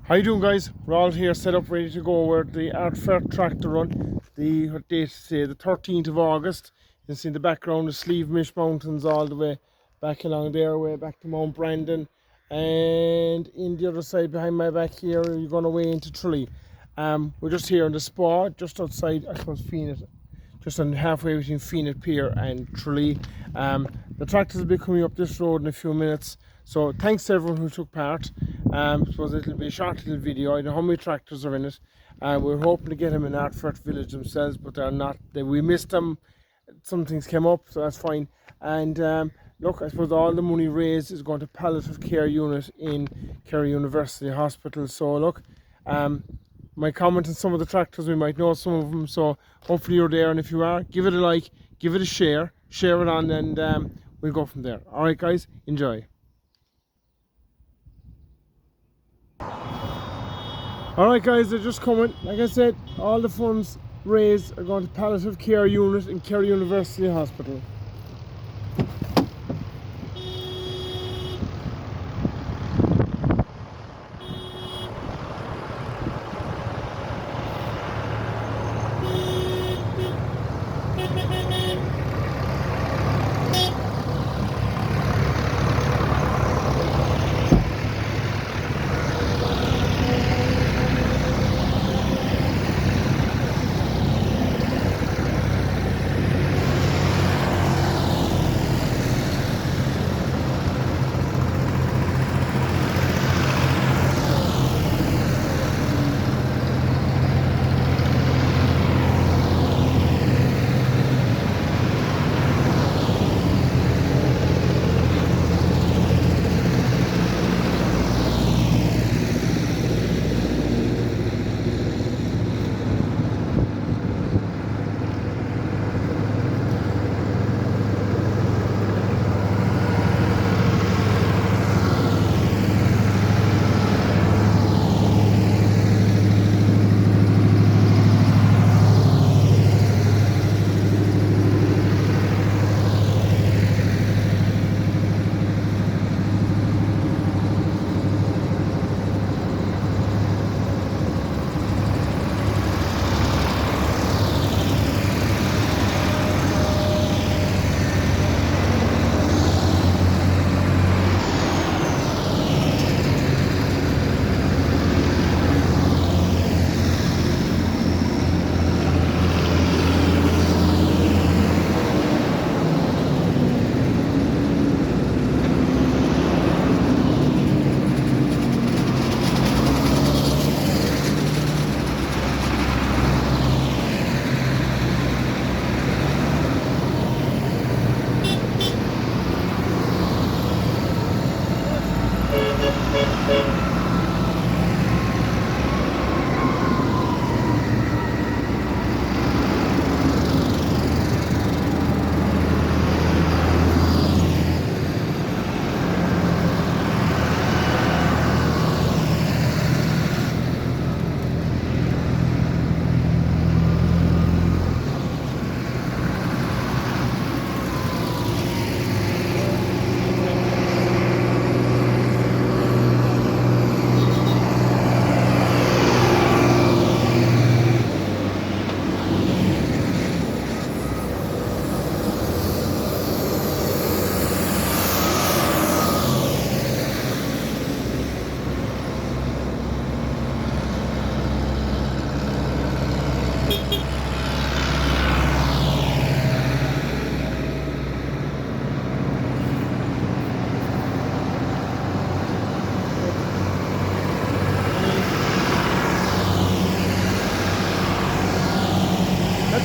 How you doing, guys? We're all here set up ready to go. We're at the Ardfert tractor run. What date today? The 13th of August. You can see in the background the Sleeve Mountains all the way back along there, way back to Mount Brandon. And in the other side behind my back here, you're going away into Tralee. We're just here on the spa, just outside, I suppose, Phoenix, just on halfway between Phoenix Pier and Tralee. The tractors will be coming up this road in a few minutes. So thanks to everyone who took part. I suppose it'll be a short little video. I don't know how many tractors are in it. We're hoping to get them in Ardfert village themselves, but they're not. We missed them. Some things came up, so that's fine. And look, I suppose all the money raised is going to palliative care unit in Kerry University Hospital. So look, my comment on some of the tractors, we might know some of them. So hopefully you're there, and if you are, give it a like, give it a share it on, and we'll go from there. All right, guys, enjoy. Alright, guys, they're just coming. Like I said, all the funds raised are going to palliative care unit in Kerry University Hospital.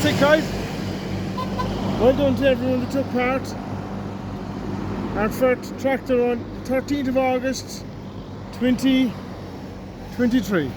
That's it, guys. Well done to everyone that took part. Ardfert tractor on 13th of August 2023.